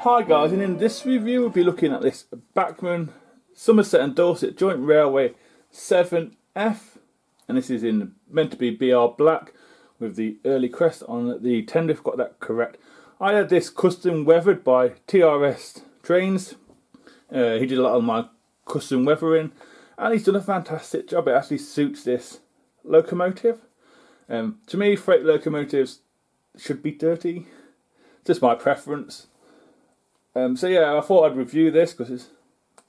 Hi guys, and in this review we'll be looking at this Bachmann Somerset and Dorset Joint Railway 7F, and this is meant to be BR black with the early crest on the tender, if I've got that correct. I had this custom weathered by TRS Trains. He did a lot of my custom weathering and he's done a fantastic job. It actually suits this locomotive. To me, freight locomotives should be dirty, just my preference. So yeah, I thought I'd review this because it's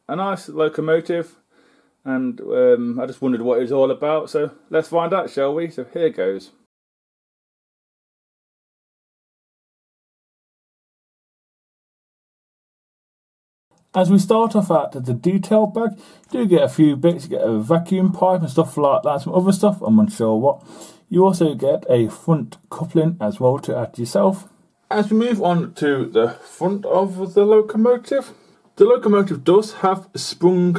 a nice locomotive and I just wondered what it was all about. So let's find out, shall we? So here goes. As we start off at the detail bag, you do get a few bits. You get a vacuum pipe and stuff like that, some other stuff, I'm unsure what. You also get a front coupling as well to add yourself. As we move on to the front of the locomotive does have sprung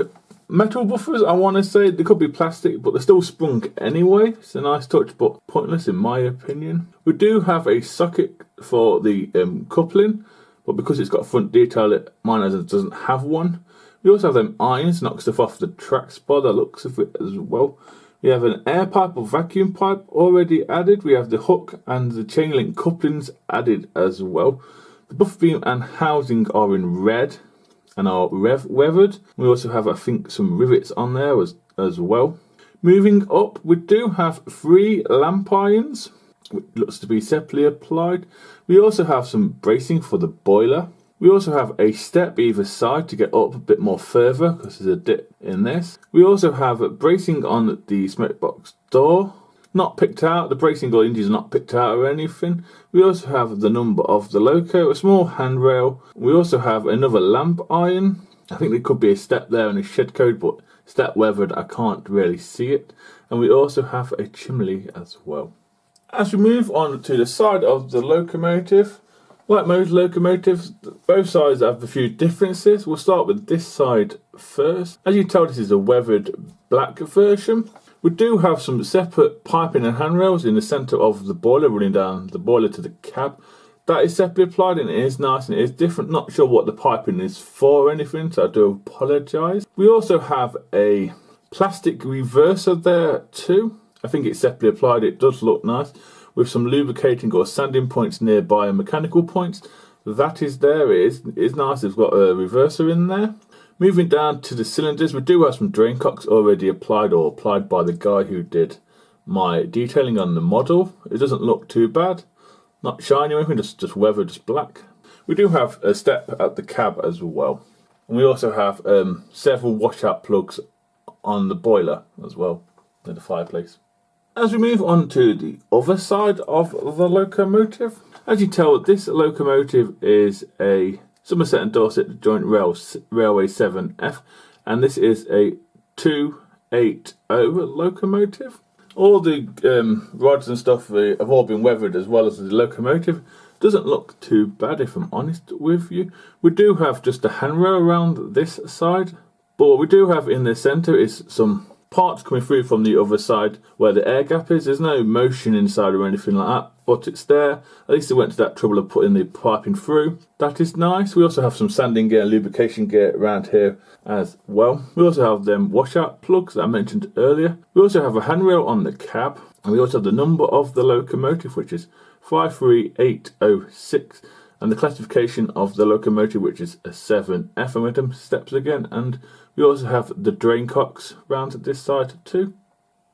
metal buffers. I want to say they could be plastic, but they're still sprung anyway. It's a nice touch, but pointless in my opinion. We do have a socket for the coupling, but because it's got a front detail, mine doesn't have one. We also have them irons, knock stuff off the tracks by the looks of it as well. We have an air pipe or vacuum pipe already added. We have the hook and the chain link couplings added as well. The buffer beam and housing are in red and are weathered. We also have, I think, some rivets on there as well. Moving up, we do have 3 lamp irons, which looks to be separately applied. We also have some bracing for the boiler. We also have a step either side to get up a bit more further because there's a dip in this. We also have bracing on the smoke box door. Not picked out, the bracing or hinges are not picked out or anything. We also have the number of the loco, a small handrail. We also have another lamp iron. I think there could be a step there and a shed code, but step weathered, I can't really see it. And we also have a chimney as well. As we move on to the side of the locomotive, like most locomotives, both sides have a few differences. We'll start with this side first. As you can tell, this is a weathered black version. We do have some separate piping and handrails in the centre of the boiler, running down the boiler to the cab. That is separately applied and it is nice and it is different. Not sure what the piping is for or anything, so I do apologise. We also have a plastic reverser there too. I think it's separately applied, it does look nice, with some lubricating or sanding points nearby and mechanical points. That is there, it is nice, it's got a reverser in there. Moving down to the cylinders, we do have some drain cocks already applied or applied by the guy who did my detailing on the model. It doesn't look too bad, not shiny or anything, just weathered, just black. We do have a step at the cab as well. And we also have several washout plugs on the boiler as well, in the fireplace. As we move on to the other side of the locomotive, as you tell, this locomotive is a Somerset and Dorset Joint Railway 7F, and this is a 280 locomotive. All the rods and stuff have all been weathered as well as the locomotive. Doesn't look too bad if I'm honest with you. We do have just a handrail around this side, but what we do have in the centre is some parts coming through from the other side where the air gap is. There's no motion inside or anything like that, but it's there. At least they went to that trouble of putting the piping through. That is nice. We also have some sanding gear and lubrication gear around here as well. We also have them washout plugs that I mentioned earlier. We also have a handrail on the cab, and we also have the number of the locomotive, which is 53806, and the classification of the locomotive, which is a 7F. And with them steps again, and we also have the drain cocks round this side too.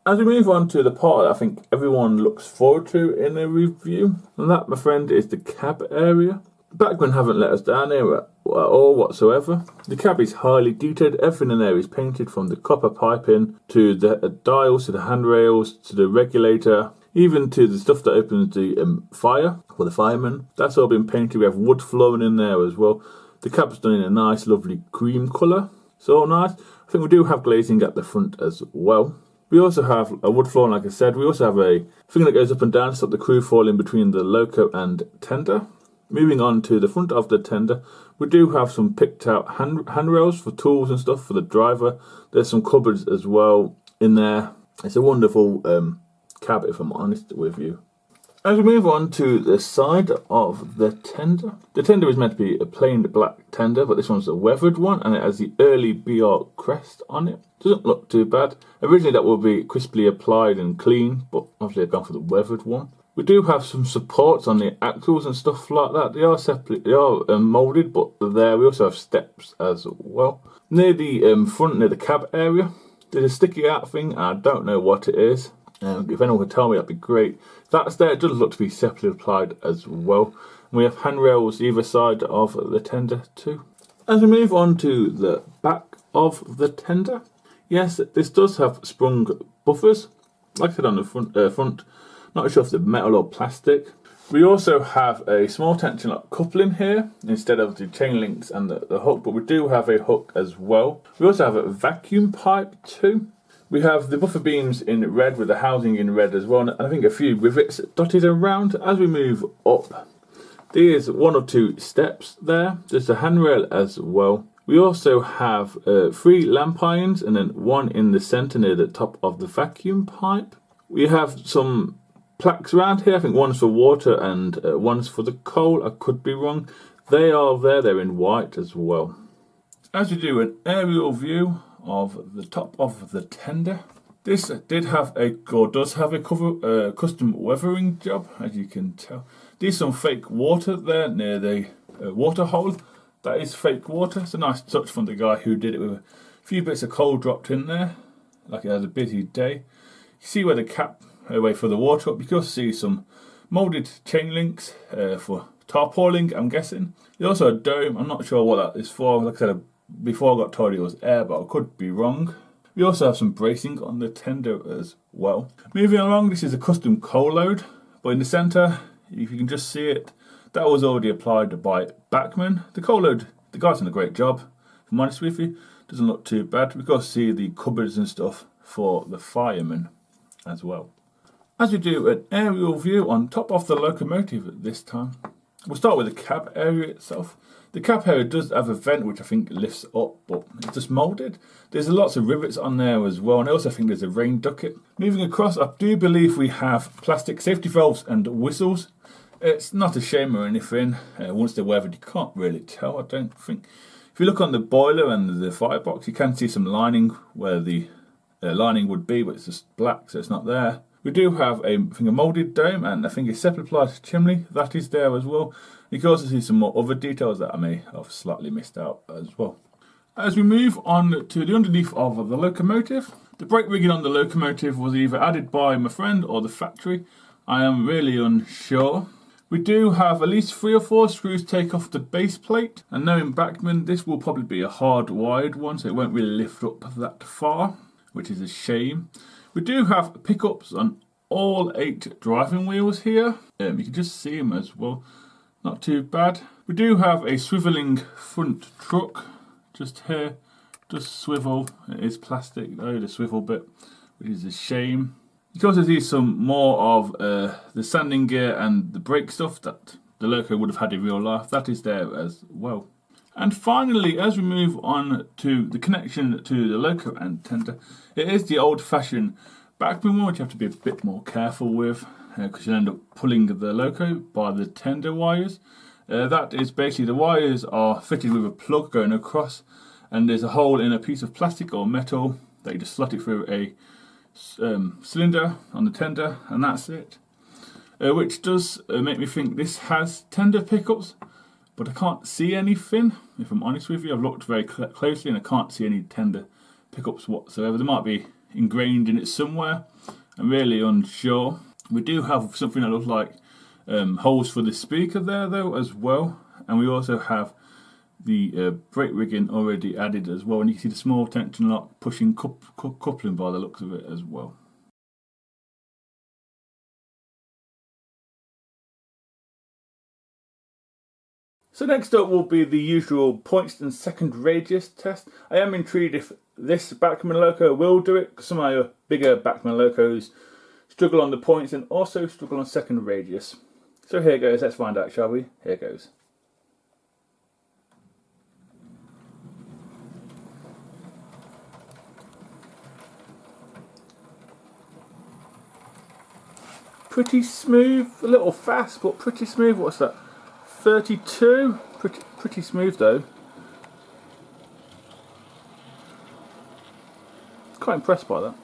As we move on to the part that I think everyone looks forward to in a review, and that, my friend, is the cab area. Bachmann haven't let us down here at all whatsoever. The cab is highly detailed. Everything in there is painted, from the copper piping to the dials, to the handrails, to the regulator, even to the stuff that opens the fire for the firemen. That's all been painted. We have wood flooring in there as well. The cab's done in a nice, lovely cream colour. So nice. I think we do have glazing at the front as well. We also have a wood floor, like I said. We also have a thing that goes up and down to stop the crew falling between the loco and tender. Moving on to the front of the tender, we do have some picked out handrails for tools and stuff for the driver. There's some cupboards as well in there. It's a wonderful cab, if I'm honest with you. As we move on to the side of the tender is meant to be a plain black tender, but this one's a weathered one, and it has the early BR crest on it. Doesn't look too bad. Originally that would be crisply applied and clean, but obviously I've gone for the weathered one. We do have some supports on the axles and stuff like that. They are separate, they are moulded, but they're there. We also have steps as well. Near the front, near the cab area, there's a sticky out thing, and I don't know what it is. If anyone could tell me, that'd be great. That's there. It does look to be separately applied as well. And we have handrails either side of the tender too. As we move on to the back of the tender, yes, this does have sprung buffers. Like I said on the front, not sure if they're metal or plastic. We also have a small tension lock coupling here instead of the chain links and the hook, but we do have a hook as well. We also have a vacuum pipe too. We have the buffer beams in red with the housing in red as well, and I think a few rivets dotted around. As we move up, there's one or two steps there. There's a handrail as well. We also have 3 lamp irons and then one in the centre near the top of the vacuum pipe. We have some plaques around here. I think one's for water and one's for the coal. I could be wrong. They are there. They're in white as well. As we do an aerial view of the top of the tender, this does have a custom weathering job, as you can tell. There's some fake water there near the water hole. That is fake water. It's a nice touch from the guy who did it with a few bits of coal dropped in there, like it has a busy day. You see where the cap away for the water up. You can also see some moulded chain links for tarpauling, I'm guessing. There's also a dome. I'm not sure what that is for. Like I said before, I got told it was air, but I could be wrong. We also have some bracing on the tender as well. Moving along, this is a custom coal load, but in the centre, if you can just see it, that was already applied by Bachmann. The coal load, the guy's done a great job, if I'm honest with you. Doesn't look too bad. We can see the cupboards and stuff for the firemen as well. As we do an aerial view on top of the locomotive at this time, we'll start with the cab area itself. The cab area does have a vent which I think lifts up, but it's just moulded. There's lots of rivets on there as well, and I also think there's a rain ducket. Moving across, I do believe we have plastic safety valves and whistles. It's not a shame or anything. Once they're weathered, you can't really tell, I don't think. If you look on the boiler and the firebox, you can see some lining where the lining would be, but it's just black, so it's not there. We do have a moulded dome, and I think a separate applied chimney that is there as well. You can also see some more other details that I may have slightly missed out as well. As we move on to the underneath of the locomotive, the brake rigging on the locomotive was either added by my friend or the factory. I am really unsure. We do have at least 3 or 4 screws take off the base plate, and knowing Bachmann, this will probably be a hard-wired one, so it won't really lift up that far, which is a shame. We do have pickups on all 8 driving wheels here. You can just see them as well. Not too bad. We do have a swivelling front truck just here. Just swivel. It is plastic though, the swivel bit, which is a shame. You can also see some more of the sanding gear and the brake stuff that the Loco would have had in real life. That is there as well. And finally, as we move on to the connection to the Loco Antenna, it is the old-fashioned Bachmann one, which you have to be a bit more careful with, because you'll end up pulling the Loco by the tender wires. That is basically, the wires are fitted with a plug going across, and there's a hole in a piece of plastic or metal that you just slot it through a cylinder on the tender, and that's it. Which does make me think this has tender pickups, but I can't see anything. If I'm honest with you, I've looked very closely and I can't see any tender pickups whatsoever. They might be ingrained in it somewhere. I'm really unsure. We do have something that looks like holes for the speaker there though as well, and we also have the brake rigging already added as well, and you can see the small tension lock pushing coupling by the looks of it as well. So next up will be the usual points and second radius test. I am intrigued if this Bachmann Loco will do it, because some of your bigger Bachmann Locos struggle on the points and also struggle on second radius. So here goes, let's find out, shall we? Here goes. Pretty smooth, a little fast, but pretty smooth. What's that? 32. Pretty smooth though. Quite impressed by that.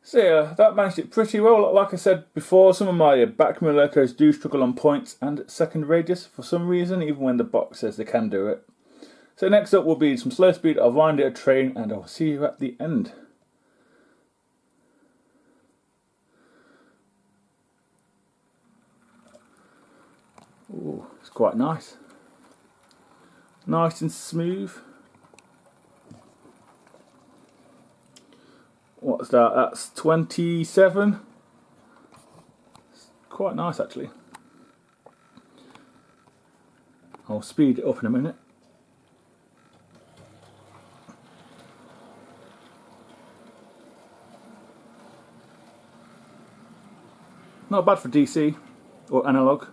So yeah, that managed it pretty well. Like I said before, some of my Bachmann Locos do struggle on points and second radius for some reason, even when the box says they can do it. So next up will be some slow speed of Reindeer Train, and I'll see you at the end. Ooh, it's quite nice. Nice and smooth. What's that? That's 27. It's quite nice actually. I'll speed it up in a minute. Not bad for DC or analog.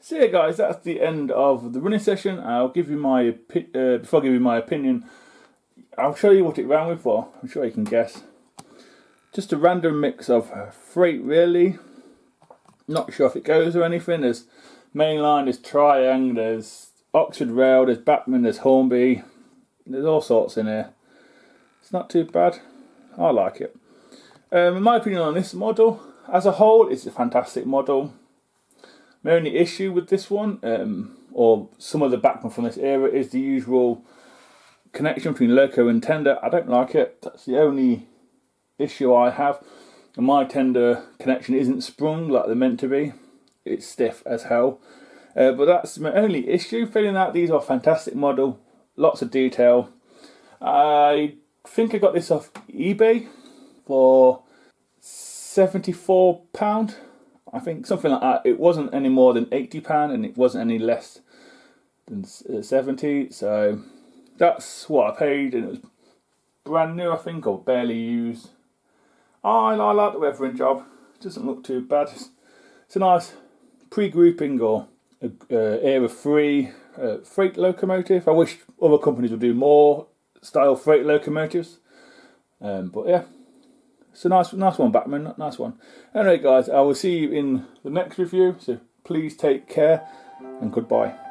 So yeah guys, that's the end of the running session. I'll give you my, before I give you my opinion, I'll show you what it ran with for. I'm sure you can guess. Just a random mix of freight really. Not sure if it goes or anything. There's mainline, there's triangle, there's Oxford Rail, there's Bachmann, there's Hornby. There's all sorts in here. It's not too bad. I like it. In my opinion on this model, as a whole, it's a fantastic model. My only issue with this one, or some of the Bachmann from this era, is the usual connection between Loco and tender. I don't like it. That's the only issue I have. And my tender connection isn't sprung like they're meant to be. It's stiff as hell. But that's my only issue. Feeling that these are a fantastic model. Lots of detail. I think I got this off eBay for £74. I think something like that. It wasn't any more than £80 and it wasn't any less than 70. So that's what I paid, and it was brand new, I think, or barely used. I like the weathering job. It doesn't look too bad. It's a nice pre-grouping or era 3 freight locomotive. I wish other companies would do more style freight locomotives. But yeah, it's a nice one, Bachmann. Nice one. Anyway, guys, I will see you in the next review. So please take care and goodbye.